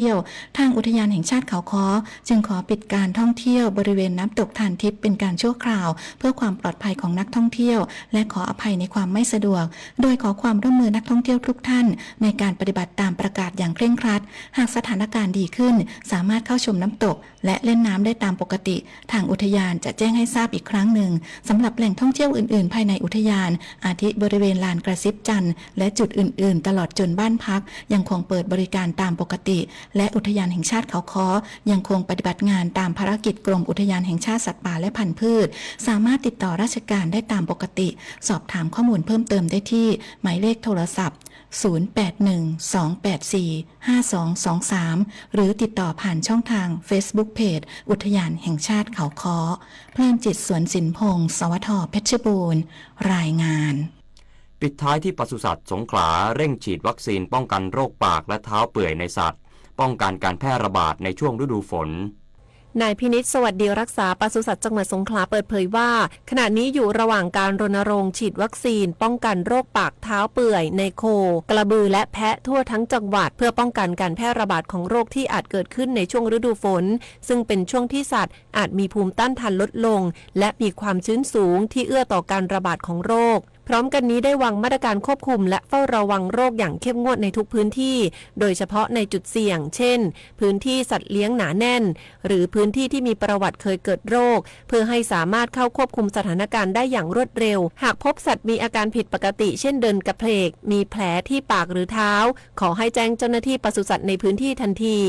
เที่ยวทางอุทยานแห่งชาติเขาค้อจึงขอปิดการท่องเที่ยวบริเวณน้ำตกทานทิพย์เป็นการชั่วคราวเพื่อความปลอดภัยของนักท่องเที่ยวและขออภัยในความไม่สะดวกโดยขอความร่วมมือนักท่องเที่ยวทุกท่านในการปฏิบัติตามประกาศอย่างเคร่งครัดหากสถานการณ์ดีขึ้นสามารถเข้าชมน้ำตกและเล่นน้ำได้ตามปกติทางอุทยานจะแจ้งให้ทราบอีกครั้งหนึ่งสำหรับแหล่งท่องเที่ยวอื่นๆภายในอุทยานอาทิบริเวณลานกระซิบจันทร์และจุดอื่นๆตลอดจนบ้านพักยังคงเปิดบริการตามปกติและอุทยานแห่งชาติเขาค้อยังคงปฏิบัติงานตามภารกิจกรมอุทยานแห่งชาติสัตว์ป่าและพันธุ์พืชสามารถติดต่อราชการได้ตามปกติสอบถามข้อมูลเพิ่มเติมได้ที่หมายเลขโทรศัพท์0812845223หรือติดต่อผ่านช่องทาง Facebook Page อุทยานแห่งชาติเขาค้อเพลินจิตสวนสินพงศ์สวทเพชรบูรณ์รายงานปิดท้ายที่ปศุสัตว์สงขลาเร่งฉีดวัคซีนป้องกันโรคปากและเท้าเปื่อยในสัตว์ป้องกันการแพร่ระบาดในช่วงฤดูฝนนายพินิจสวัสดีรักษาปศุสัตว์จังหวัดสงขลาเปิดเผยว่าขณะนี้อยู่ระหว่างการรณรงค์ฉีดวัคซีนป้องกันโรคปากเท้าเปื่อยในโคกระบือและแพะทั่วทั้งจังหวัดเพื่อป้องกันการแพร่ระบาดของโรคที่อาจเกิดขึ้นในช่วงฤดูฝนซึ่งเป็นช่วงที่สัตว์อาจมีภูมิต้านทานลดลงและมีความชื้นสูงที่เอื้อต่อการระบาดของโรคพร้อมกันนี้ได้วางมาตรการควบคุมและเฝ้าระวังโรคอย่างเข้มงวดในทุกพื้นที่โดยเฉพาะในจุดเสี่ยงเช่นพื้นที่สัตว์เลี้ยงหนาแน่นหรือพื้นที่ที่มีประวัติเคยเกิดโรคเพื่อให้สามารถเข้าควบคุมสถานการณ์ได้อย่างรวดเร็วหากพบสัตว์มีอาการผิดปกติเช่นเดินกระเพกมีแผลที่ปากหรือเท้าขอให้แจ้งเจ้าหน้าที่ปศุสัตว์ในพื้นที่ทันที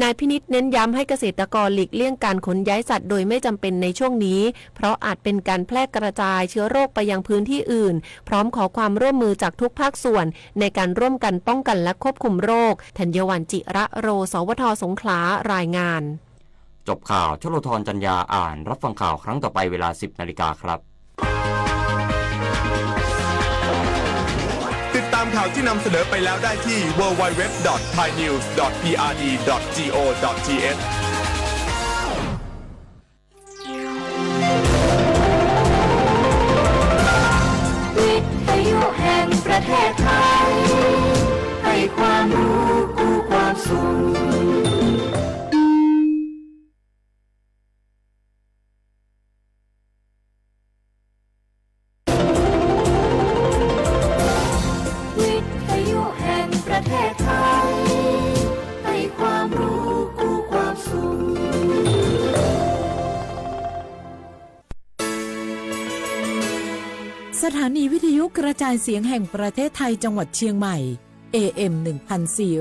นายพินิจเน้นย้ำให้เกษตรกรหลีกเลี่ยงการขนย้ายสัตว์โดยไม่จำเป็นในช่วงนี้เพราะอาจเป็นการแพร่กระจายเชื้อโรคไปยังพื้นที่อื่นพร้อมขอความร่วมมือจากทุกภาคส่วนในการร่วมกันป้องกันและควบคุมโรคธัญวัลย์จิระโรสวทสงขลารายงานจบข่าวชลธรจัญญาอ่านรับฟังข่าวครั้งต่อไปเวลา 10 นาฬิกาครับติดตามข่าวที่นำเสนอไปแล้วได้ที่ www.thainews.prd.go.thแห่งประเทศไทยให้ความรู้คู่ความสุขวิทยุแห่งประเทศไทยให้ความรู้คู่ความสุขสถานีวิทยุกระจายเสียงแห่งประเทศไทยจังหวัดเชียงใหม่ AM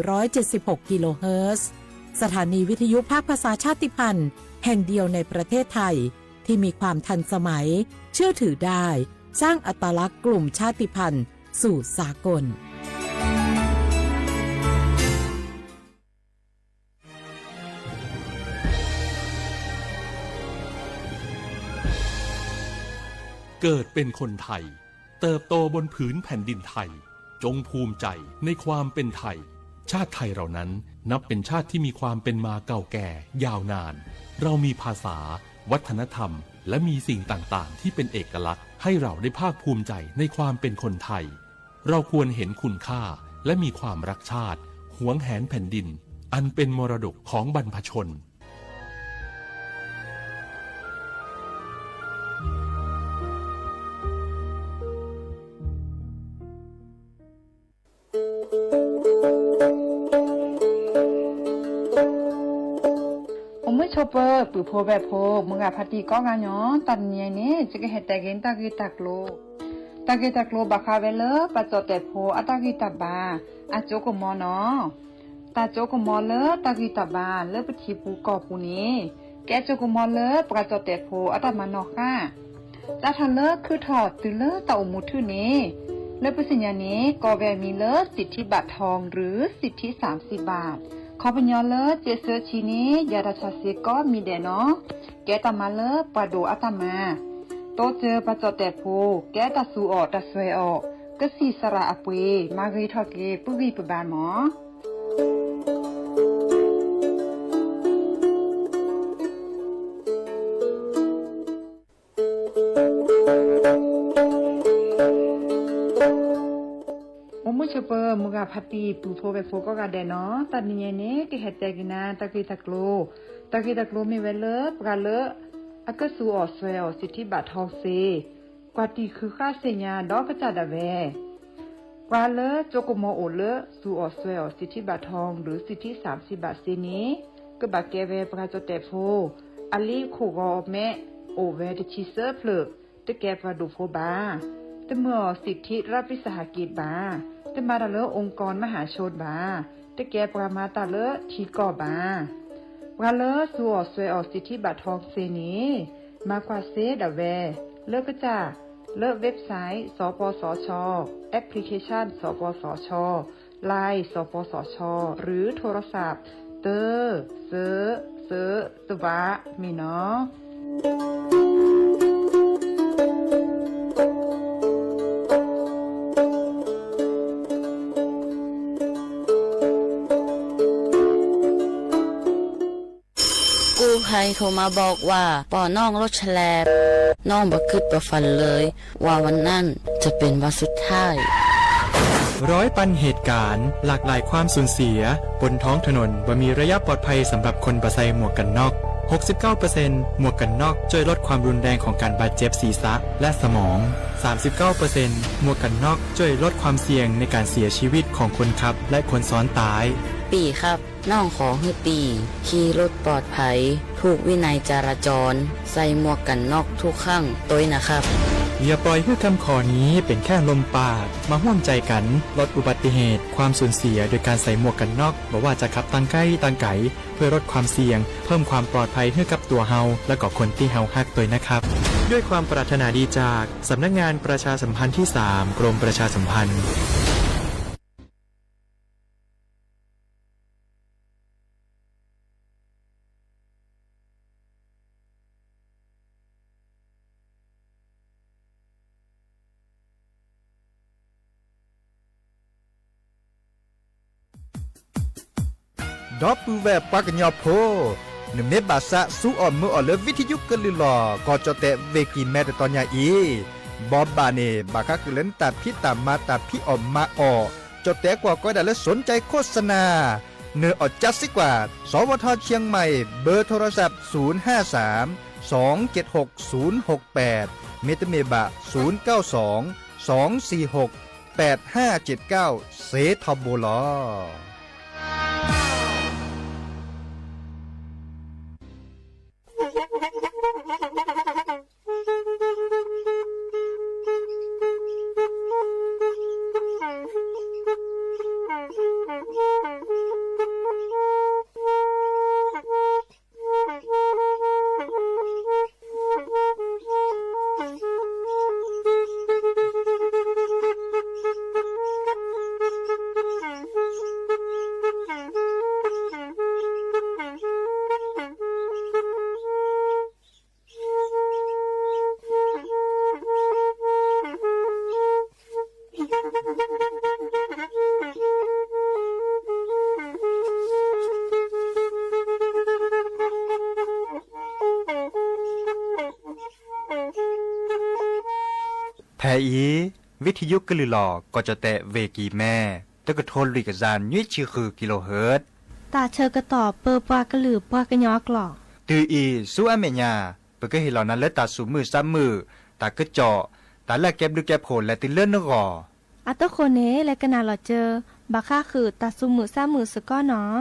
1476 กิโลเฮิรตซ์สถานีวิทยุภาคภาษาชาติพันธุ์แห่งเดียวในประเทศไทยที่มีความทันสมัยเชื่อถือได้สร้างอัตลักษณ์กลุ่มชาติพันธุ์สู่สากลเกิดเป็นคนไทยเติบโตบนผืนแผ่นดินไทยจงภูมิใจในความเป็นไทยชาติไทยเรานั้นนับเป็นชาติที่มีความเป็นมาเก่าแก่ยาวนานเรามีภาษาวัฒนธรรมและมีสิ่งต่างๆที่เป็นเอกลักษณ์ให้เราได้ภาคภูมิใจในความเป็นคนไทยเราควรเห็นคุณค่าและมีความรักชาติหวงแหนแผ่นดินอันเป็นมรดกของบรรพชนชอปเปอร์ปือโพแบบโพมึงอะพัดดีก็งานย้อนตันเนียนี่จะก็เฮ็ดแต่เกนตากีตักโลบักคาเวเลปะจอแต่โพอะตากีตับบาอะโจกมอเนาะตาโจกมอเลตากีตับบาเลปะทีปูกอปูนี้แกโจกมอเลปะจอแต่โพอะตามานอค่ะจะทันเลคือถอดตือเลตาอุมุทือนี้เลปะสิญญานี้กอแวมีเลสิทธิบัตรทองหรือสิทธิ30 บาทขอปัญญาเลเจเซอร์ชีนี้ยาดาชาเซก็มีเดเนาะแกตามาเลปาโดอัตมาโตเจอปะจอแต่โพแกตาสูออกตาสวยออกก็สีสระอปุยมารีทอเกปุวีปบานหมอมุชเปอร์มุกาพ พัดดีปูโพแบบโพก็กะแดเนาะตัดนี้เนี่ยกิเฮ็ดแต่กินนะตะกี้ตะโกมีไว้เลปกะเลอะก็สู่ออสเวลสิทธิบัตรทองเซกว่าตีคือค่าเสียญาดอกก็จะดะแวกว่าเลโจโกโมโอเลสู่ออสเวลสิทธิบัตรทองหรือสิทธิ30 บาทเซนี้ก็บาแกเวประจแต่โพอลีโคกอแม่โอเวตชิเซอร์เพลตะแกประดูโฟบาตะเมื่อสิทธิรัฐวิสาหกิจบาตะมาตะเลองค์กรมหาชนบาตะแกประมาตะเลทีก่อบาว่าเลสู่ออสเวลสิทธิบัตรทองเซนี้มากกว่าเซดะแวเลิกก็จ้าเลิกเว็บไซต์สปสช.แอปพลิเคชันสปสช.ไลน์สปสช.หรือโทรศัพท์เตอเซตวะมีเนาะกู้ภัยโทรมาบอกว่าป่อน้องรถแฉลบน้องบ่คิดบ่ฝันเลย ว่าวันนั้นจะเป็นวันสุดท้ายร้อยปันเหตุการณ์หลากหลายความสูญเสียบนท้องถนนบ่มีระยะปลอดภัยสำหรับคนบ่ใส่หมวกกันน็อก 69% หมวกกันน็อกช่วยลดความรุนแรงของการบาดเจ็บศีรษะและสมอง 39% หมวกกันน็อกช่วยลดความเสี่ยงในการเสียชีวิตของคนขับและคนซ้อนท้ายปีครับน้องขอให้ปีขี่รถปลอดภัยถูกวินัยจราจรใส่หมวกกันน็อกทุกครั้งตัวนะครับอย่าปล่อยให้คำขอนี้เป็นแค่ลมปากมาร่วมใจกันลดอุบัติเหตุความสูญเสียโดยการใส่หมวกกันน็อกบ่ว่าจะขับตังใกล้ตังไกเพื่อลดความเสี่ยงเพิ่มความปลอดภัยให้กับตัวเฮาและก็คนที่เฮาฮักตัวนะครับด้วยความปรารถนาดีจากสำนักงานประชาสัมพันธ์ที่ 3 กรมประชาสัมพันธ์ดอปูแวปากญอโพหนึ่งเนบาสะสู้อ่อนมืออ่อนเลวิทยุกันลือหลอก็จะแต่เวกีแม่ตอนยาอีบอบบาเนบาคักเล่นตัดพี่ตามมาตัดพี่ออกมาออกจะแต่กว่าก็ได้และสนใจโฆษณาเนื้ออดจัดสิกว่าสวทเชียงใหม่เบอร์โทรศัพท์053 276 068เมตเมบะ092 246 8579เซทอโบลอแพอีวิทยุกลือหลอกก็จะแตะเวกีแม่ตะกะโทนลิกจานยี่ชื่อคือกิโลเฮิรตซ์ตาเชอกระตอบเปอปากระหลือปากระยอกหลอกตืออีสู้อเมญาเปก็เห็นเหล่านั้นและตาสูมือซ้ำมือตากระเจาะตาแลกแก็บดูแก็บโผล่และติเลื่อนนกออัตโตโคเนและกนาหลอเจอบาค่าคือตาสูมือซ้ำมือสก้อเนาะ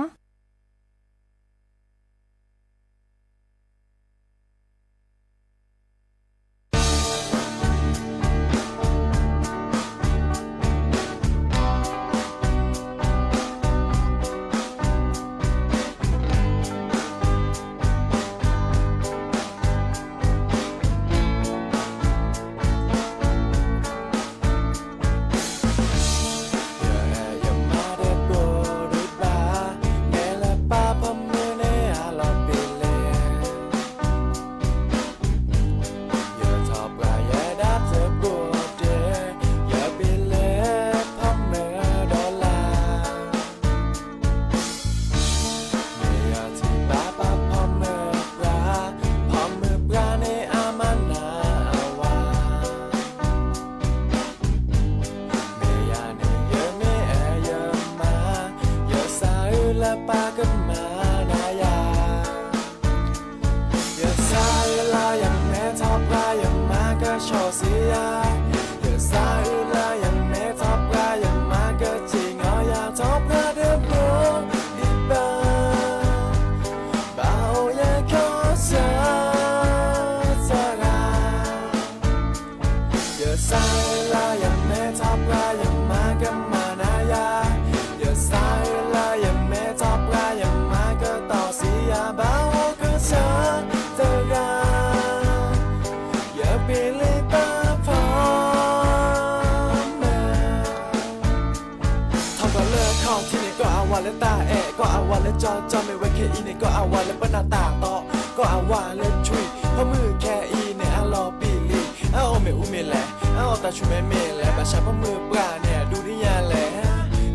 อีเนี่ยก็อาวันและปนาตาต่อก็อาว่าเล่นชุยเพราะมือแค่อีเนี่ยอารอปีลีเอาเมอุเมแหละเอาตาชุเมเมแหละบาชาเพราะมือปลาเนี่ยดูดิยาแหละ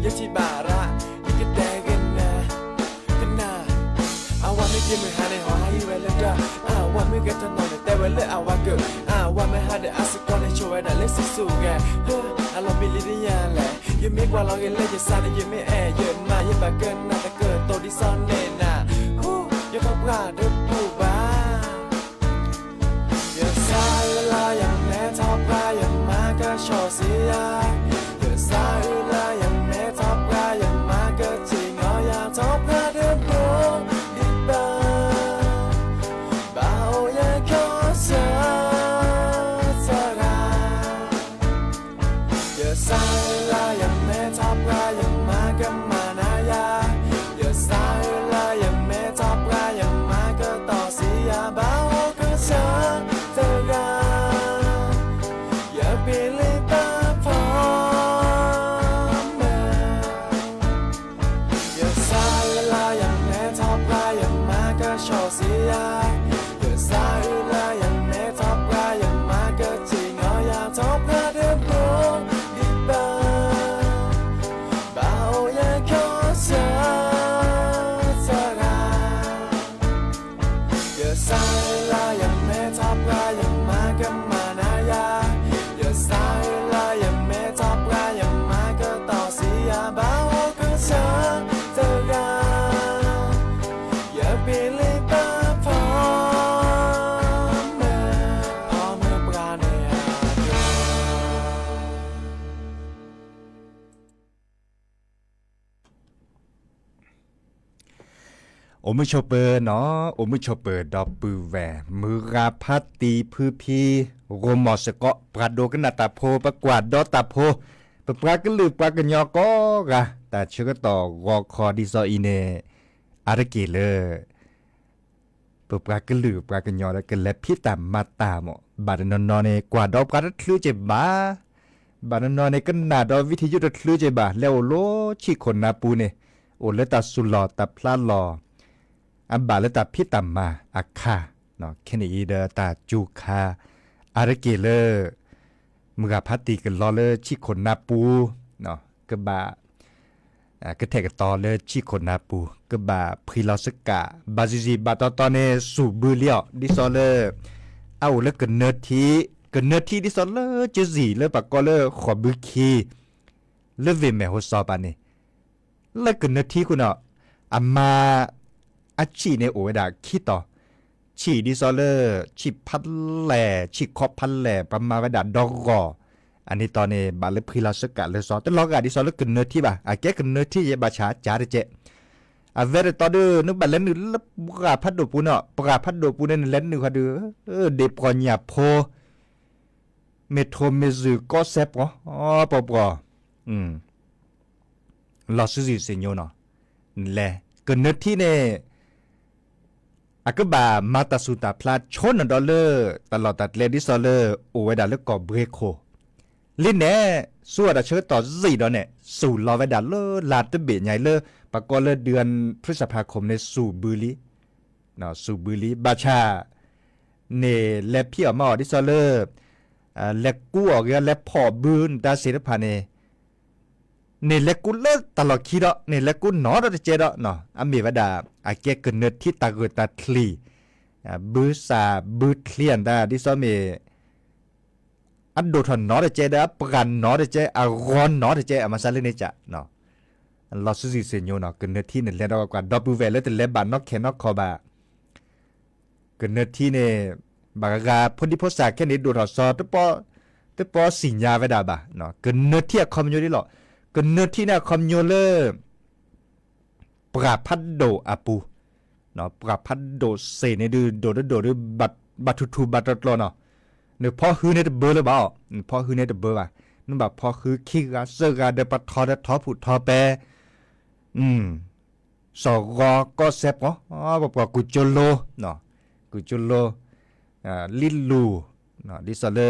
ยังที่บาระนี่ก็แต่กันนะกันนะอาวันไม่เกี่ยมือหาในหอหายเวลเด้ออาวันไม่กันถนนแต่เวลอาวันเกิดอาวันไม่หาเดอาสิกอนในโชว์ได้เล่นสิสูแกเฮ้ออารอปีลีดิยาแหละยังไม่กว่าเราเกเล่จะซาได้ยังไม่แอเยอะมายังบาเกินนะแต่เกิดโตที่ซ่อนเน่น่ะฮู้ยังเขาปลาเด้อผู้บ้าอย่าสายเวลาอย่างแม่ทอปลาอย่างมาก็ชอเสียอย่าสายเวลาอย่างแม่ทอปลาอย่างมาก็จริงอ๋ออย่าทอปลาเด้อผู้ดิบ้าบ่าวอย่าขอเสียเธอได้อย่าสายเวลาอย่างแม่ทอปลาอย่างมาก็มานะยาอย่าสายเวลาอย่างแม่ทอปลาอย่างมาก็ต่อเสียบ่าวก็เสียเธอได้อย่าเปลี่ยนป้าพอมาอย่าสายเวลาอย่างแม่ทอปลาอย่างมาก็ชอเสียอย่าสายเวลาอย่างแม่ทอปลาอย่างมาก็จริงอ๋ออย่าทอปลาเด้อผู้ดิบ้าบ่าวอย่าขอเสียเธอได้อย่าสายเวลาอย่างแม่ทอปลาอย่างมาก็มานะยาอย่าสายเวลาอย่างแม่ทอปลาอย่างมาก็ต่อเสียบ่าวก็เสียเธอได้อย่าเปลี่ยนเลยป้าพอมาพอเมื่อปราณีดู โอมือชอเปอร์เนาะโอมือชอเปอร์ดอกปือแหวมือราพัดตีพือพีโรมอสเกาะปราโดกันนาตาโพประกวาดดอตาโพปปรากันลือปรากันยอก็กะแต่เชื่อต่อรอคอดิซออีเนอาระเกเลปปรากันลือปรากันยอแล้วกันและพี่ตามมาตามบาดนนเนกว่าดอกปราดคลือเจ็บบาบาดนเนกันนาดอวิทยุดคลือเจ็บบาแล้วโลชิคนนาปูเนโอเลตาสุลอตาพลาลออันบาลตาพิตามมาอาคาเนาะแค่นี้เดตาจูคาอาระเกเลมือพัตติกันรอเลชิคนนาปูเนาะกบาก็แทกต่อเลยชิคนนาปูกบาพริลอสกาบาซิบาตอนเนสูบือเลียวดิซอเลเอาแล้วกันเนทีดิซอเลจะสีเลปากก็เลขอบือคีเลเวเมโฮซอปานี่แล้วกันเนทีคุณเนาะอามาอาชีในโอเวดาคิดต่อชีดิซอเลชีพัดแหล่ชีคอบพัดแหล่ประมาณเวดาดอกกออันนี้ตอนนี้บาเลพริลาสกะเลซอแต่ลอกาดิซอเลกันเนที่บ่าแกกันเนที่เยบาชาจาเรเจเวรตอเดนึกบัลเลนนึปราพัดโดปูเนาะปราพัดโดปูเนนเลนนึกฮะเดเดปอนยาโพเมโทรเมซึก็เซปอ๋อปอลอสซิเซโยเนาะแลกันเนที่เนอากบามาตาสุตาพลาชนดอลเลอร์ตลอดตัดเลดิซอลเลอร์โอเวดาเลกอเบรโคลินเน่ส่วนเชิญต่อสี่ดอนเนี่ยสู่ลอเวดาเลอร์ลาดตะเบียใหญ่เลอปะกอเลเดือนพฤษภาคมในสู่บุรีเนาะสู่บุรีบาชาเนเลพี่ออกมาดิซอลเลอร์และกู้ออกเยอะและพอบืนดาศิลปะเนเลกุเลตลอดคีดอเนเลกุนอดเจดอเนาะอเมวดาอาเกกเนที่ตะกตาทลีบือซาบือเคลียนดาดิซอเมอันโดทนอดเจดาปกันนอดเจอารอนนอดเจอมาซาเลเนจาเนาะลอสซิเซโยเนาะกเนที่เนี่ยเลดอกว่าดอบูเวเลตเลบานนอกแคนอกคอบากเนที่เนี่ยบากาพอดีพอสาแค่นี้ดูทอซอตปอสิญญาเวดาบาเนาะกเนที่คอมโยดิหรอกเนที่เนี่ยคอมโยเลปราพัดโดอาปูเนาะปราพัดโดเซเนดูโดบัตทูบัตตลเนาะเนี่ยพอฮือเนี่ยเบอร์เลยบ่พอฮือเนี่ยเบอร์ว่ะนั่นแบบพอคือคิกาเซกาเดปทอเดทอผุทอเปสอกก็เซปอ๋อบอกว่ากุจโลเนาะกุจโลลิลูเนาะดิซาเล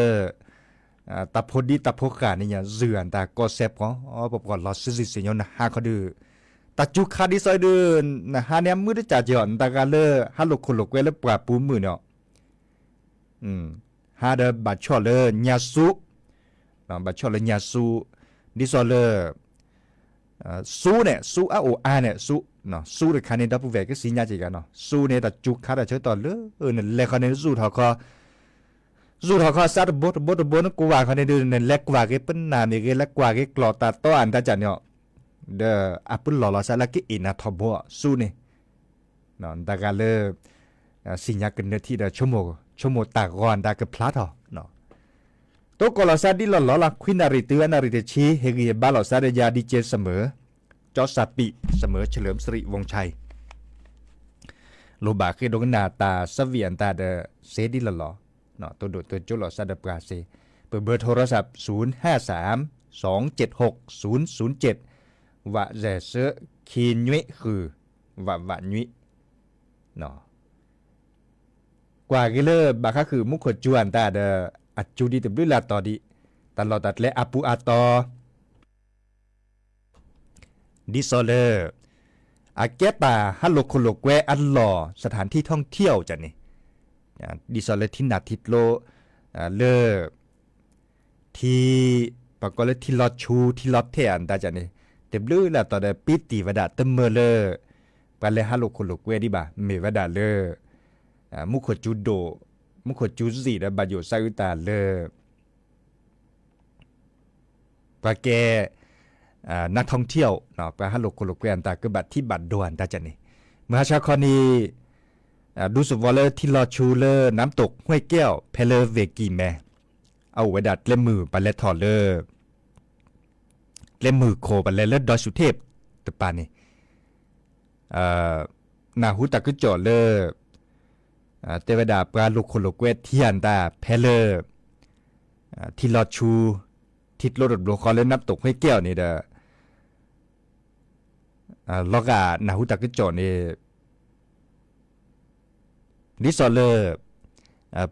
ตาพดีตาพกานี่อย่าเจือนตาก็เซปอ๋อบอกว่าลอสซิเซโยนะฮาเขาดื้อ ตัดจุคาดิซอยเดินนะฮะเนี่ยมือได้จ่าจอนตากาเลฮัลโหลคนหลกเวลปราปูมือเนาะฮาเดบัดชอเลญาสุเนาะบัดชอเลญาสุดิซอเลซูเนี่ยซูอาโออาเนี่ยซูเนาะซูเดคันเนี่ยดับเบิลเวก็สิญาจิกันเนาะซูเนี่ยตัดจุคาได้เฉยต่อเลยเนี่ยเลคันเนี่ยซูทอคอซูทอคอซัดบดกูว่าคันเนี่ยเดินเนี่ยเล็กกว่าเก็เป็นนามเก็เล็กกว่าเก็กลอตาต้ออันตาจันเนาะเดออัปปุลลอซาลากิอินาทอบซูเนี่ยเนาะตากาเลสิญากันเนที่เดชั่วโมงตากอนตากพลาดเนาะตัวกลอซาดิลลอละควินาริตือนาริเตชีเฮกีบาลอซาเดยาดีเจเสมอจอสัตปิเสมอเฉลิมสิริวงชัยโลบาคือดงนาตาสเวียนตาเดเซดิลลอเนาะตัวโดตัวจุลอซาเดปราเซเบอร์โทรศัพท์053-276-007วะแจเซคีนวยคือวะนวยเนาะกว่ากิเลบาคะคือมุขจวนตาเดอัจจุดิตบลุลาตอดิตลอดตัดและอปุอาตอดิโซเลอาเกปาฮัลโลโคโลเกวอัลลอสถานที่ท่องเที่ยวจันนี่ดิโซเลทินาทิโลเลที่ปากเลที่ลอชูที่ลอเทียนตาจันนี่เตบลุลาตอเดปิติวดาเตเมเลปาเลฮัลโลโคโลเกวดิบาเมวดาเลมุขจูโดมุขจูซีและบาโยซาอุตาเลปาแกนักท่องเที่ยวเนาะปาฮัลโลโคโลเกวนตากบัดที่บัดดวนตาจันนี่มหาชาคอนีดูสุวอลเลที่ลอชูเลน้ำตกห้วยแก้วเพเลเวกีแมเอาไว้ดัดเล่มมือปาเลทอเลเล่มมือโคปาเลเลดอยสุเทพตะปานี่นาหุตะกุจอเลเทวดาปลาลูกโคโลเกตเทียนตาเพเลทิลอชูทิดโลดโลคอเลนับตกให้แก้วนี่เด้อลอกานาหุตะกิจอนี่ดิซอเล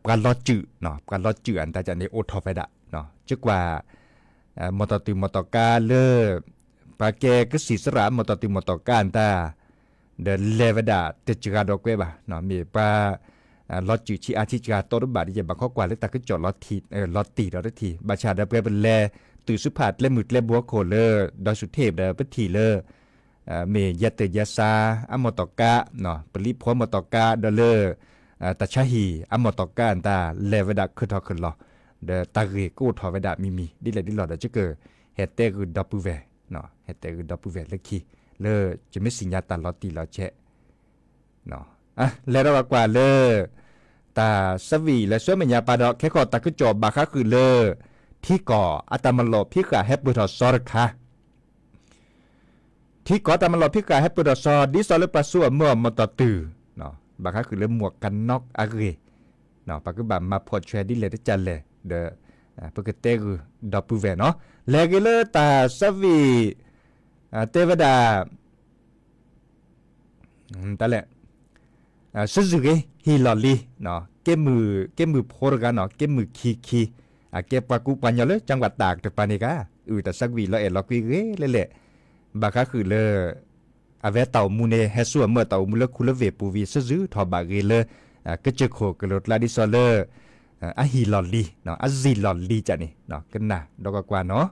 ปลาลอจืเนาะปลาลอจือันตาจะในโอทอเฟดะเนาะจึกว่ามอตติมอตกาเลปลาแกก็สีสระมอตติมอตกาอันตาเดเลเวดาเตจิกาดอกเวบะเนาะมีปลาลอจืชิอาชิกาโตรบาดิเจบักข้อกว่าเลตาก็จอดลอตีลอตีบาชาดาเปเป็นแลตือสุภาพและมืดและบัวโคเลดอยสุเทพเดปทีเลเมยเตยาซาอัมมอตกะเนาะปริพมอตกะเดเลตาชาฮีอัมมอตกะอันตาเลเวดาคือทอคือลอเดตาเรกูทอเวดามีดิเลดิลอดจะเกิดเฮเตคือดับเบิลเวเนาะเฮเตคือดับเบิลเวเลคีเลจะไม่สิญญาตาลอตีลอเชเนาะแล้วเรากว่าเลตาสวีและช่วยมันยาปาดอกแค่ขอตาคือจบบาคะคือเลที่ก่ออัตมันโลพิกาเฮปปุทอซอร์ค่ะที่ก่ออัตมันโลพิกาเฮปปุทอซอร์ดิซอลปาซัวเมื่อมตตือเนาะบาคะคือเลหมวกกันน็อกอาเกเนาะปากบัมมาพอดแชร์ดิเลตจันเลเดปกติคือดับปูเวเนาะแล้วก็เลตาสวีเทวดาตะแหละสุดๆฮิลอลีเนาะเกมือโพรกันเนาะเกมือคีเก็บปากูปัญญาเลยจังหวัดตากแต่ปานิกาแต่สักวีละเอ็ดละกีเลยแหละบาคะคือเลอเวเต่ามูเนเฮซัวเมื่อเต่ามูเลคุลเวปูวีซื้อทอบาเกเลก็เจโคกรถลาดิซอเลอะฮิลอลีเนาะอะซิลอลีจ้ะนี่เนาะกันนะดอกกว่าเนาะ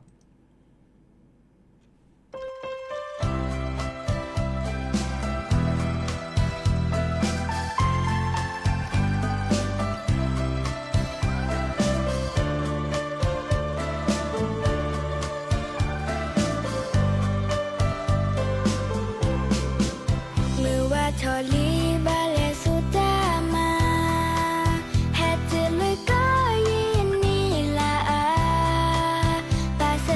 Hãy subscribe cho kênh Ghiền Mì Gõ để không bỏ lỡ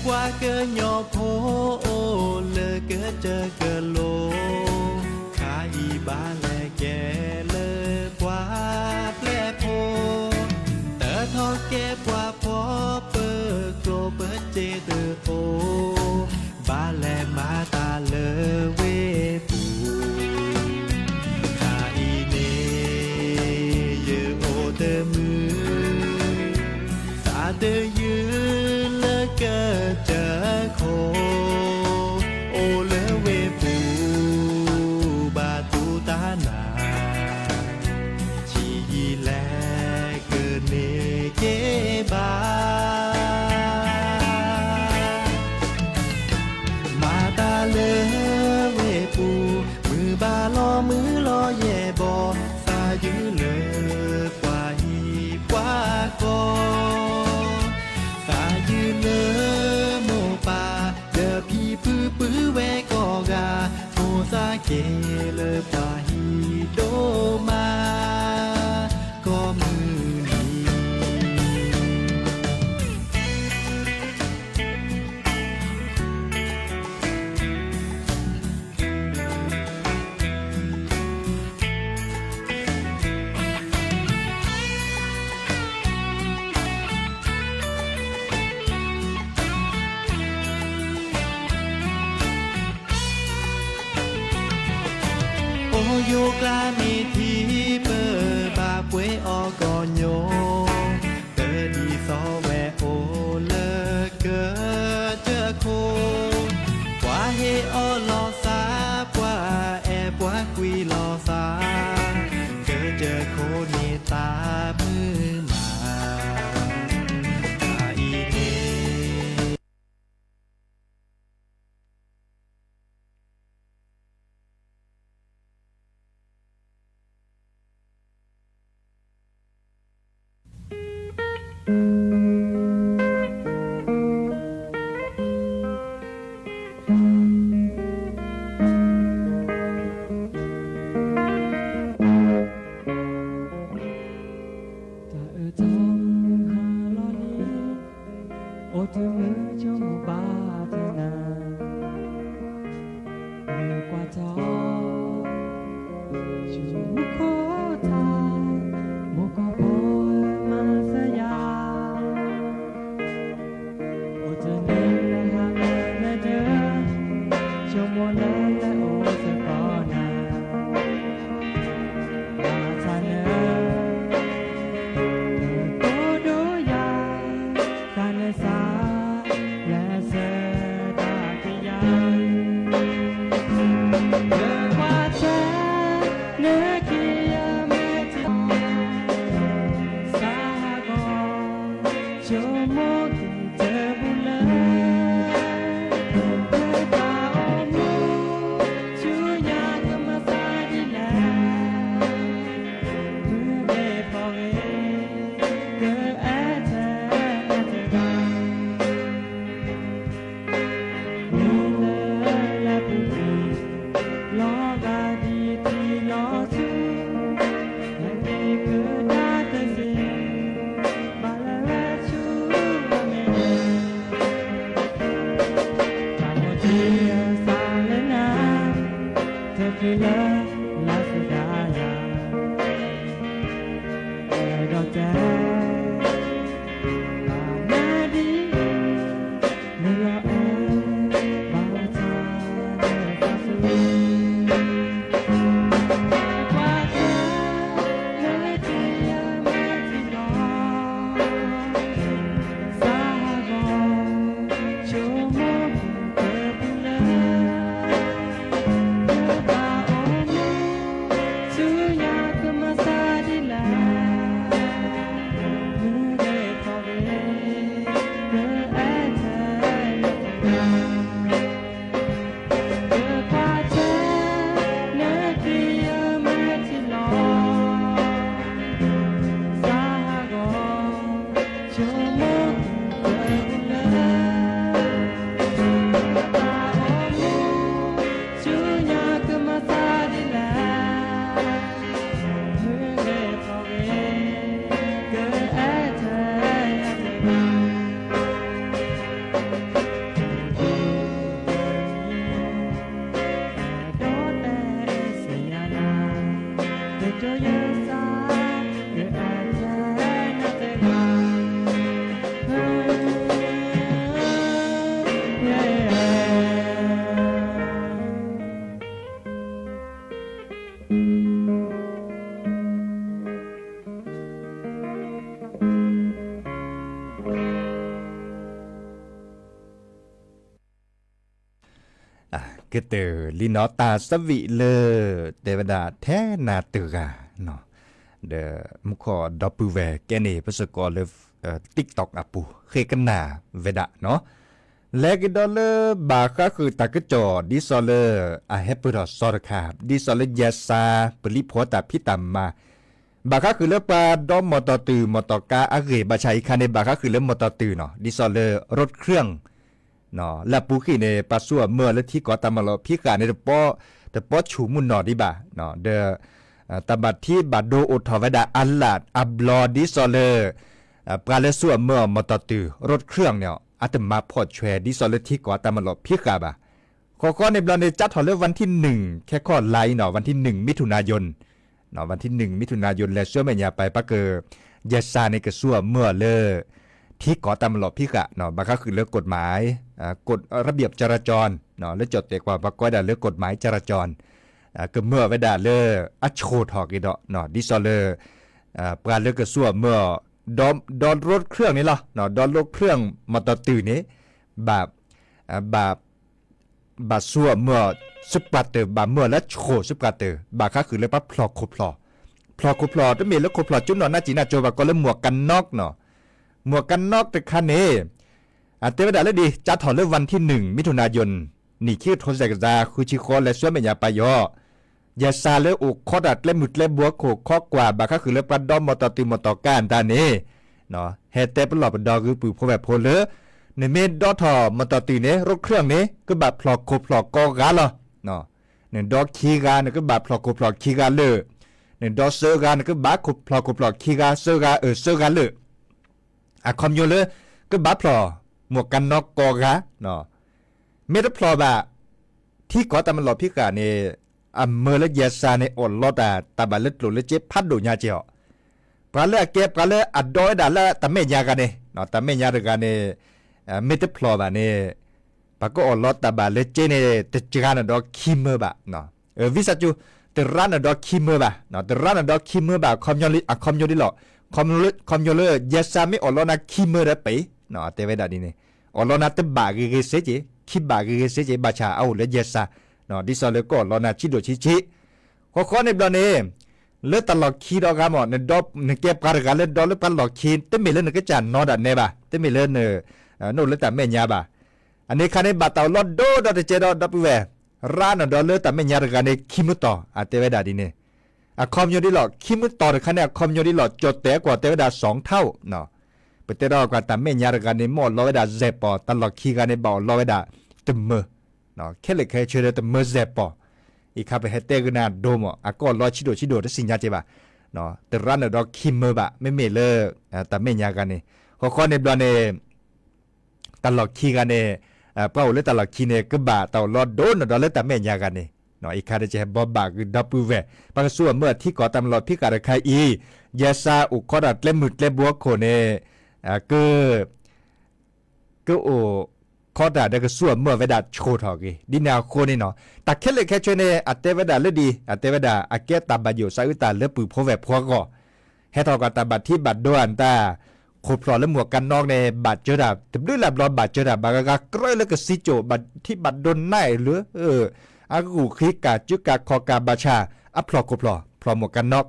qua cơ nhỏ phố lơ cơ chờ cơ lô khá y ba lẹ kè lơ qua ple phố tớ thọ kè qua phố bơ clo bơ chê tơ phố ba lẹ ma ta lơ quê phủ khá y nê yơ ô tơ mưa xa tơ yơ cơ trở khổ ô lỡ quê phù bà tu ta nà chỉ vì lẽ cơ nề chế bà mà ta lỡ quê phù mưa ba lo về bò xa giữ lỡ qua hi qua con lơ mô pa đờ pi pư pư ve co ga thô sa kê lơ pa hi đô ma có mư ni yo kla mi thi bơ ba quê o co nhô tơ đi so ve ô lơ cơ chơ khô qua he o lo sa qua e qua quy lo sa cơ chơ khô ni ta mư mà ta y nê คือเลิศลาสดายาดอกแจ๊มาแม่ดีเนื้อเอบาชาซาสุว่าเธอเนื้อที่ยังไม่ที่รอสาบอนชั่วโมงเกิดเป็นเลยก็เตอลีนอตาสวิเลเทวดาแท้นาเตกาเนาะเดมุขอดอปูเวแกนี่ประสกอเลTikTok อ่ะปูเคกันนาเวดะเนาะและก็ดอลบาคาคือตากจอดิซอลอะเฮปรอสอรคาดิซอลยาซาปริพอตาพิตามมาบาคาคือเลปาดอมมอตอตือมอตอกาอะเรบาชัยคาเนบาคาคือเลมอตอตือเนาะดิซอลรถเครื่องเนาะและปูขี้ในปาซัวเมื่อและที่ก่อตามมาลอพิกาในแต่ป้อฉูมุนนอดิบาเนาะเดตบัดที่บัดโดอุทวดาอัลลาดอับลอดิซอลปราเลซัวเมื่อมอตอตือรถเครื่องเนี่ยอาตมาพอดแชร์ดิซอลที่ก่อตามมาลอพิกาบาข้อในบลอนในจัดถอเลวันที่1แค่ข้อไลน์เนาะวันที่1มิถุนายนเนาะวันที่1มิถุนายนและเชื่อแม่ยาไปปะเกอยาซาในกระซัวเมื่อที่ก่อตามมาลอพิกะเนาะบางครั้งคือเรื่องกฎหมายกฎระเบียบจราจรเนาะแล้วจดแต่กว่าบักก้อยได้เรื่องกฎหมายจราจรก็เมื่อไว้ได้เลยอัชโชทอกอีดเนาะดิซอลปราเลือกกระซัวเมื่อดอนรถเครื่องนี่ล่ะเนาะดอนรถเครื่องมอเตอร์ตื่นนี้บาซัวเมื่อซุปปาเตอร์บาเมื่อและโชซุปปาเตอร์บาค่าคือเลยปั๊บพลอโคพลอต้องมีแล้วโคพลอจุ่มเนาะน่าจีน่าโจบาก็เลยหมวกกันน็อกเนาะหมวกกันน็อกแต่คันนี้เทวดาเลยดีจัดถอนเรื่องวันที่1มิถุนายนนี่คิดโทรศัพท์คือชิคอและช่วยแม่ยาปายอยาซาเลอุคอดัดและมุดและบัวโขข้อกว่าบาค่าคือเลปรัดดอมมอตอติมอตอการตานี้เนาะเฮเตปลอบดอคือปือพอแบบโพเลในเมดอทอมอตอตินี้รถเครื่องนี้ก็แบบพลอกโคพลอกกอกาลเนาะในดอคีกาเนี่ยก็แบบพลอกโคพลอกคีกาเลในดอเซอร์กาเนี่ยก็แบบพลอกโคพลอกคีกาเซอร์กาเซอร์กาเลคอมโยเลก็บัดพลอหมวกกันน็อกกอกะเนาะเมดพลอบะที่ก่อตามมันหลอพิกาเนี่ยเมื่อละเยซาในอดลอดตาบะเล็ดหลุดเล็ดเจ็บพัดดูญาเจียวปลาเล่เก็บปลาเล่อัดดอยดาละตาเมยากันเนี่ยเนาะตาเมยาด้วยกันเนี่ยเมดพลอบะเนี่ยปะก็อดลอดตาบะเล็ดเจเนี่ยติดจานดอกคิมเมอร์บะเนาะวิสัจูติร้านดอกคิมเมอร์บะเนาะติร้านดอกคิมเมอร์บะคอมโยลิหลอคอมโยเลเยซาไม่อดลอดนะคิมเมอร์ได้ไปเนาะเตเวดาดีเนี่ยอดลอดนะเตบะเกเกเซจิคิบะเกเกเซจิบาชาเอาเลเยซาเนาะดิซอเลก็ลอนาชิโดชิข้อในบลอนี่เลตลอดคีดอกามอในดอบในเก็บการกันเลดอลเลตลอดคีเตมิเลนก็จานนอดันเนบะเตมิเลนโนเลตาเมญาบะอันนี้คันในบาตาลอดโดดเจดอดับเวร้านดอลเลตาเมญากันในคิมุตออาเตเวดาดีเนี่ยคอมโยดิหลอคิมุตอคันเนี่ยคอมโยดิหลอจดแต่กว่าเตเวดา2เท่าเนาะเปเตรอกว่าตาเมญากันในหมดลอเวดาเซปอตลอดคีกันในบ่อลอเวดาตึมเมเนาะแค่เล็กแค่เชื่อแต่เมเซปออีกครับไปเฮเตกนาโดมอ่ะก็รอชิโดที่สิงญาเจบะเนาะแต่ร้านดอกคิมเมบะไม่เมเลแต่ไม่ยากันนี่ข้อในบลอนเนตลอดคีกันนี่เป้าเลยตลอดคีเนี่ยก็บะตลอดโดนดอลเลยแต่ไม่ยากันนี่ เนาะอีคาจะบอบากดับปูเวปักส่วนเมื่อที่ก่อตำรวจพิการคายอียาซาอุคอดัดเล่มุดเล่บัวโคเนก็โอคอดาเด็กส่วนเมื่อเวดาโชทอกีดินาโคนี่เนาะตักแค่เลยแค่ช่วยเนอัตเตเวดาเลดีอัตเตเวดาอาเกตาบาอยู่ซาอุตาเลปือพอแวพอก็ให้ทอกันตาบัดที่บัดดวนตาโคพลอและหมวกกันนอกในบัดเจอดาตึบด้วยลับรอบบัดเจอดาบากากกร้อยแล้วก็ซิโจบัดที่บัดโดนไน่หรืออากูคลิกกาจุกาคอกาบาชาอัพลอโคพลอหมวกกันนอก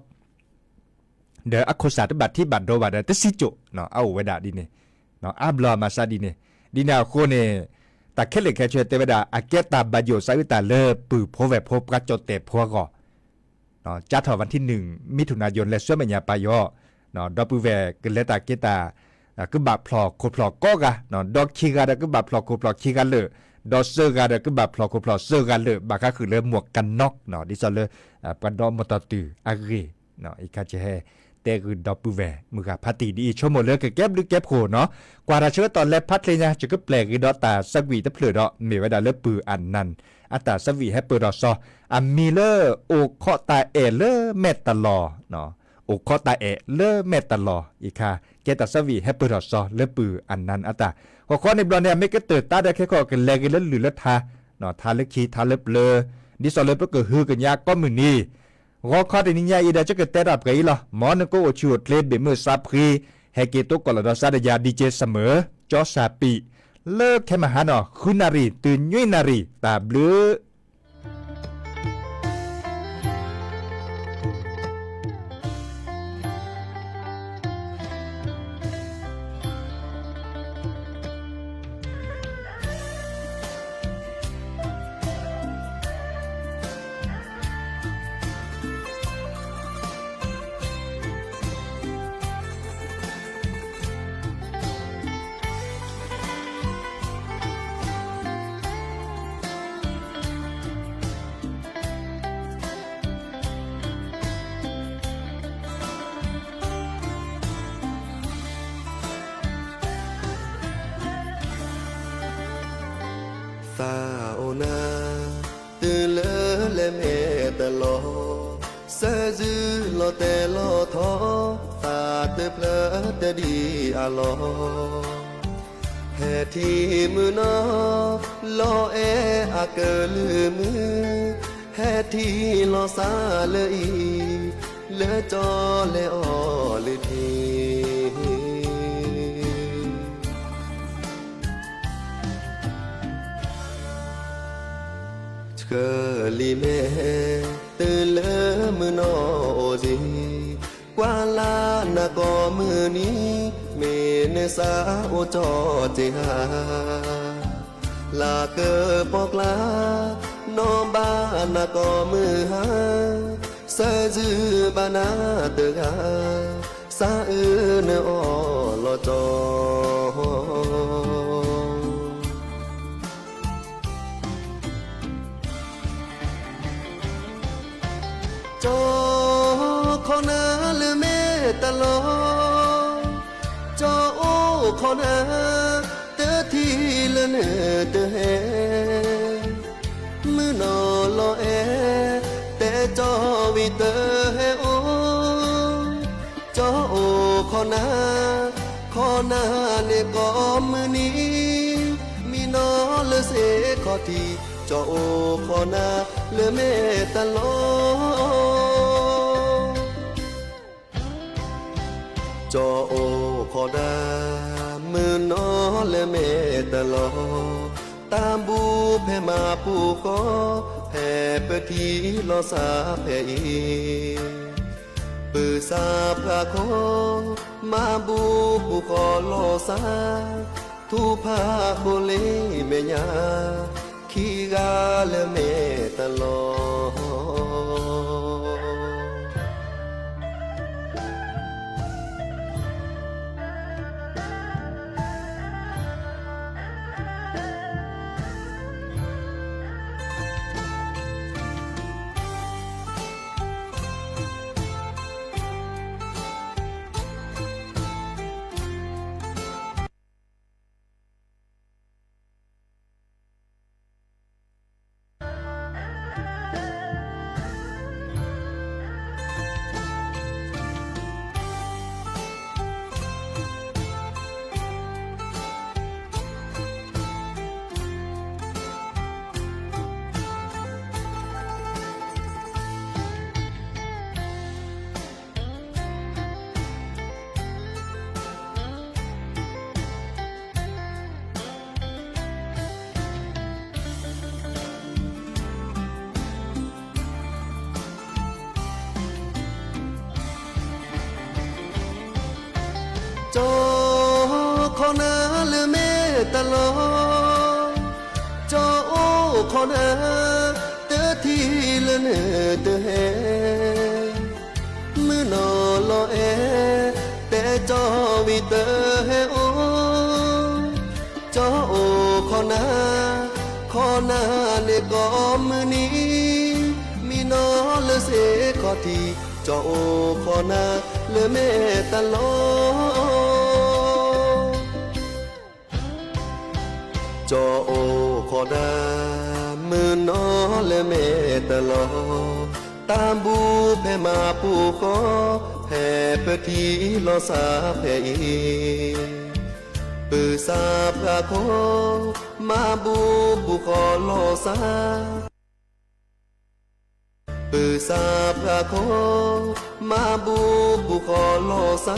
เดออักโคสาตบัดที่บัดโดบัดแต่ซิโจเนาะเอาเวดาดีเนี่ยเนาะอับลอมาซาดีเนี่ยดินาโคเนแต่แค่เล็กแค่ช่วยเตวดาอาเกตาบาโยซาอุตาเลปือพอแวพบกระจดเตพัวก็เนาะจัดถอวันที่1มิถุนายนและส่วนเมียปายอเนาะดอปูแวกเลตาเกตาก็บาพลอโคพลอก็กะเนาะดอกคีกาดก็บาพลอโคพลอคีกันเลยดอเซอร์กาดก็บาพลอโคพลอเซอร์กันเลยบาก็คือเริ่มหมวกกันน็อกเนาะดิซอเลปันดอมตอตืออาเกเนาะอีกาเจเฮแต่คือดอปูแวมือกับพัติดีชั่วโมงเลยก็เก็บหรือเก็บโหเนาะกว่าราเชื่อตอนแรกพัดเลยนะจะก็แปลกอีดอตาสักวีตะเพลือดอมีเวลาเลือปืออันนั้นอัตราสักวีให้เปิดดอซออัมมีเลอโอคอตาเอเลอเมตลอเนาะโอคอตาเอเลอเมตลออีกค่ะเกตาสักวีให้เปิดดอซอเลือปืออันนั้นอัตราข้อข้อในบอลเนี่ยไม่ก็เติร์ดตาได้แค่ข้อกันแลกันเลือหรือเลือทาเนาะทาเลือคีทาเลือเลอดิซอเลอเพื่อเกิดฮือกันยากก็มือนี้รอข้อที่นิยายอีดาจะเกิดแต่ดับกันอีหรอหมอนก็อชูดเลดเบมือซาพรีแฮเกโตกอลดอซาดยาดีเจเสมอจอซาปีเลิกแค่มาหาหนอคุณนารีตื่นยุ้ยนารีตาบลือซาโอนาตื่นเลเมตลอเซจือโลเตโลทอตาเตเพลเตดีอาลอแห่ที่มือนอลอเออาเกลือมือแห่ที่ลอซาเลยเลจอเลอเลทีเกลีเมตื่นเลมือนอโอซีกว่าลานากอมือนี้เมเนสาโอจอเจหาลาเกอปอกลานอบานากอมือหาเสจือบานาเตกาสาเอเนอลอจอจอขอนาเลเมตลอจอโอขอนาเตทีเลเนเตเฮมือนอลอเอแต่จอวิเตเฮโอจอโอขอนาเนกอมือนี้มีนอเลเสขอทีจอโอขอนาเลเมตลอจอโอขอนามือนอเลเมตลอตามบูเพมาปูขอแผ่เปทีลอสาแผ่อีปือซาพระขอมาบูปูขอลอสาทูพาโคเลเมญาคีกาเลเมตลอ ลอจอโอคอนาเตอทีละเนเตอเฮมือนอลอเอแต่จอวิเตอเฮโอจอโอคอนาเนก็มือนี้มีนอเลเสขอทีจอโอคอนาเลเมตลอจอโอคอนามือนอเลเมตลอตามบูเพมาปูขอแผ่เพื่อทีลอสาเพอีปือซาพระโคมาบูปูขอลอสาปือซาพระโคมาบูปูขอลอสา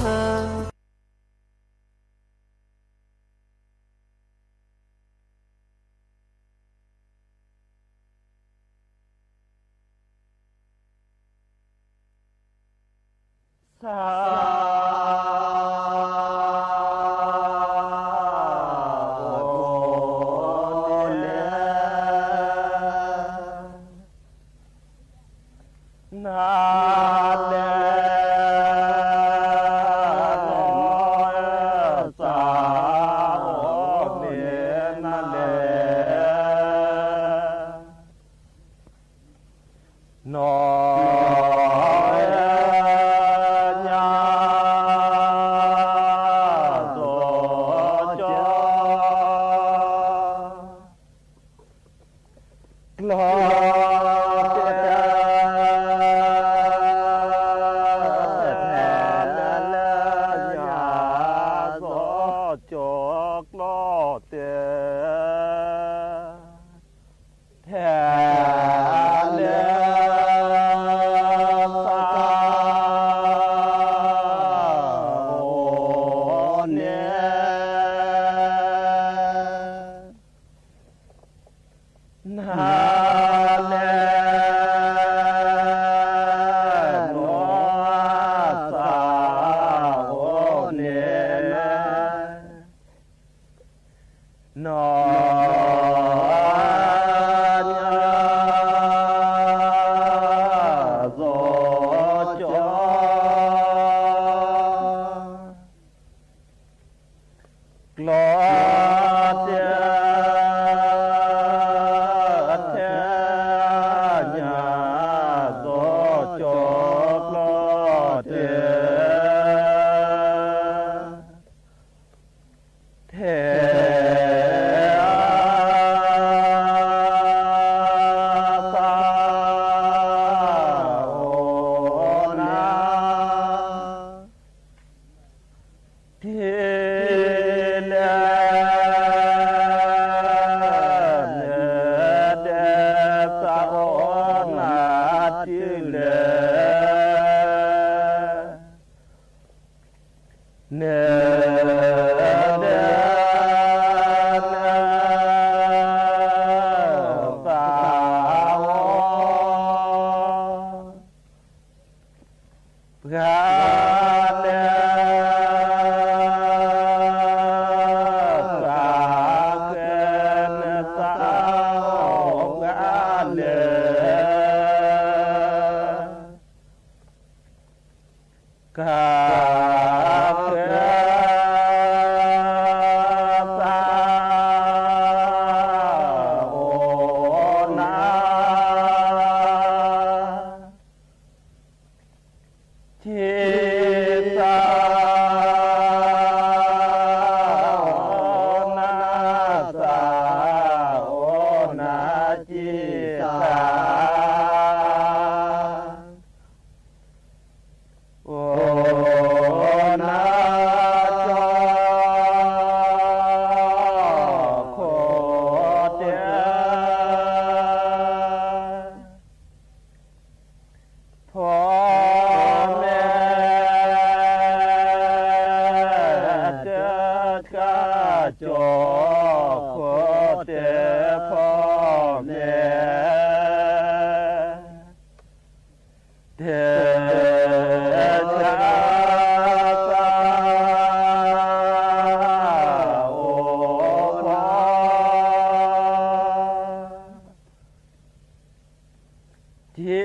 ทิ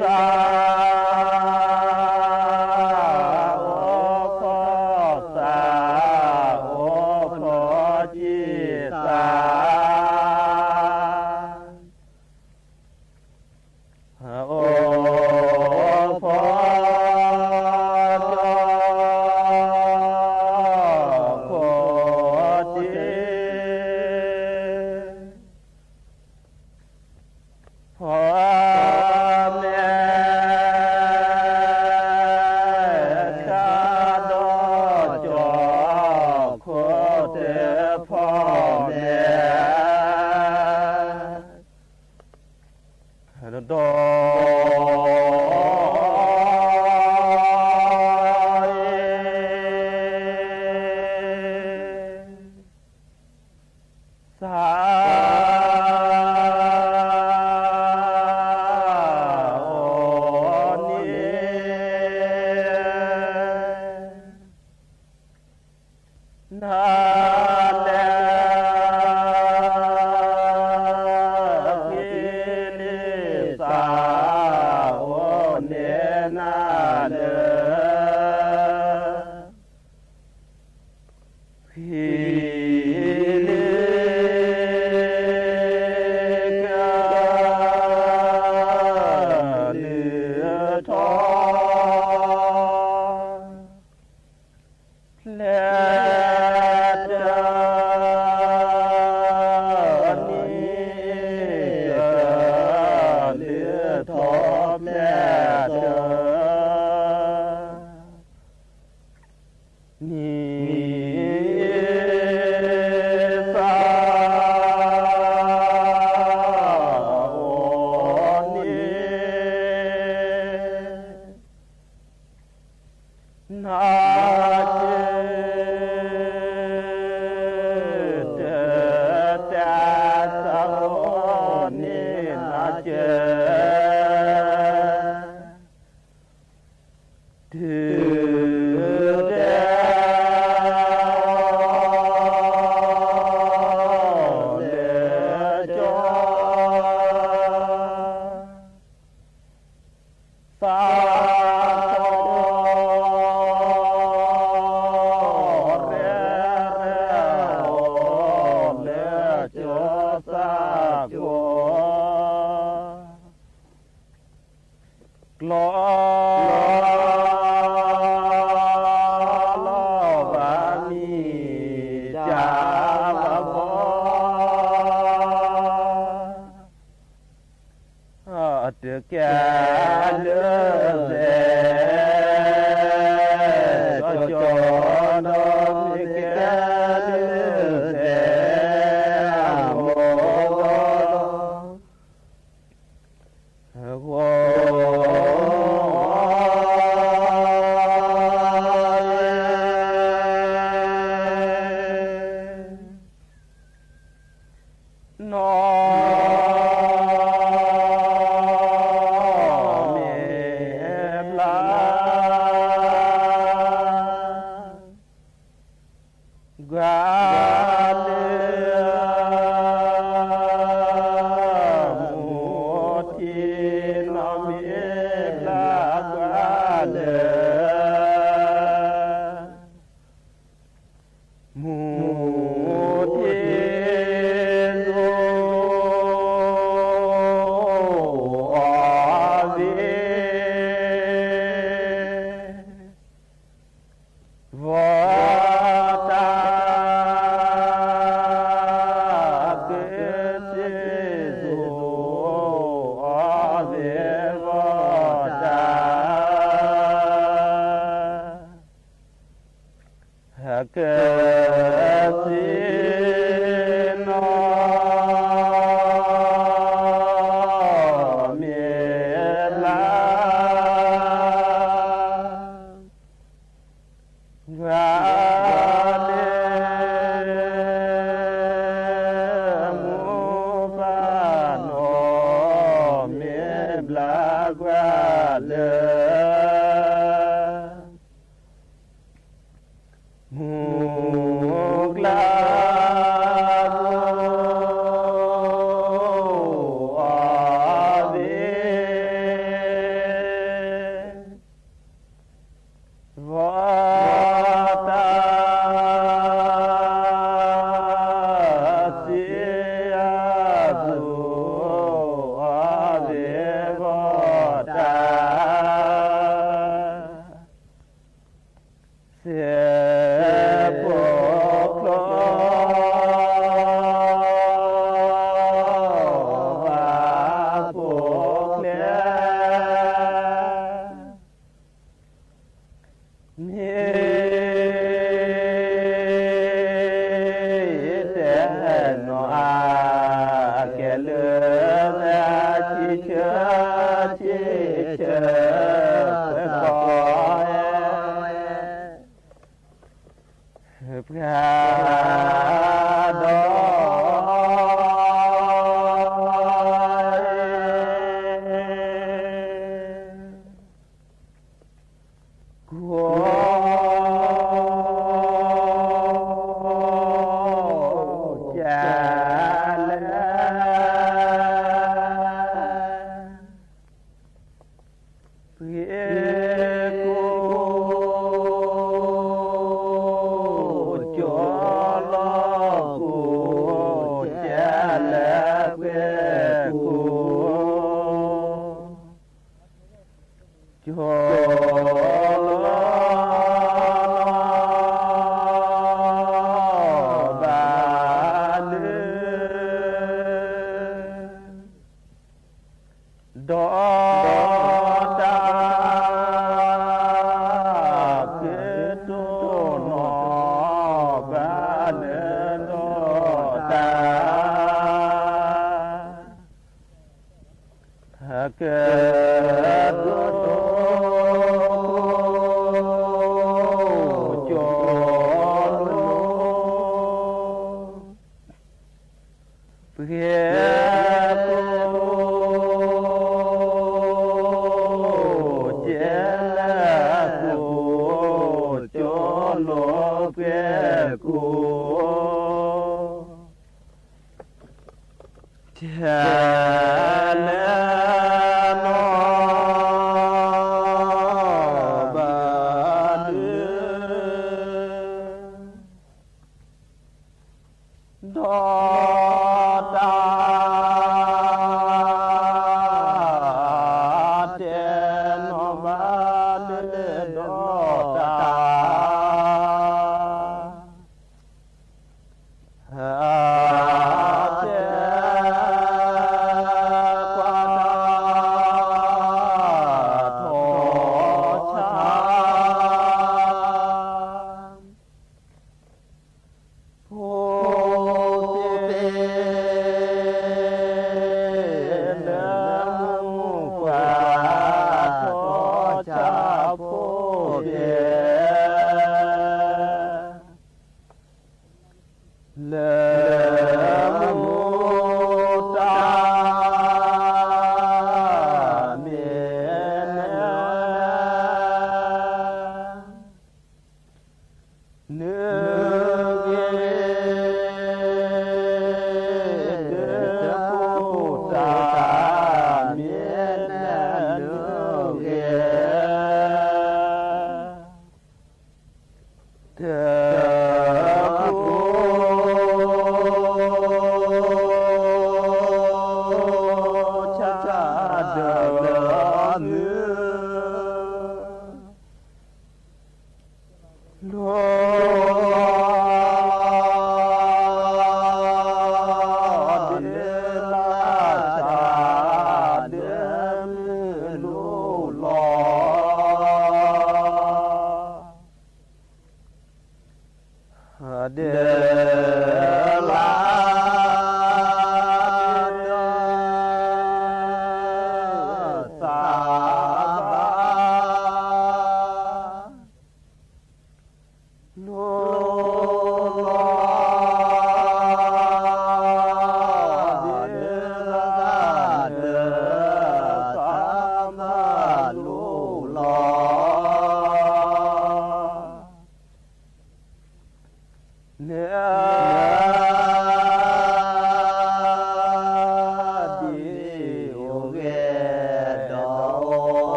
สาโอโคสาโอโคจิสาโอโคจโคจิพ่อแม่ข้าดอจอโคเตพ่อแม่ดอสาโอนินาแลกิลิสาโอเนนาเลพิลิกาเลือทองและเจ้านี้เลือทองแม่เจ้าสาโอนินาเจเจตาสาโอนินาเจถือเดจอสาเรโอเลจอสาโกกลอบามีจาวบเดือแก่เลือเสจนมิแก่เลือเสโมโนอเมลากาเลือมุทินอเมลากาเลือมุทิโลอาเววาตาเกสิโสอาเววาตาเกสิโนเมลากาเลมุปาโนเมลากาเล Mugla Hãy subscribe cho kênh Ghiền Mì Gõ để không bỏ lỡ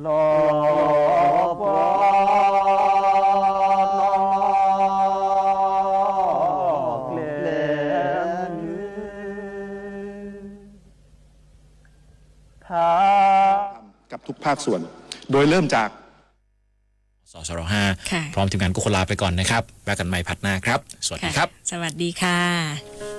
ลอปอเกลมทา กับทุกภาคส่วน โดยเริ่มจากสสร5พร้อมทีมงานก็ขอลาไปก่อนนะครับแวะกันใหม่พัดหน้าครับสวัสดีครับสวัสดีค่ะ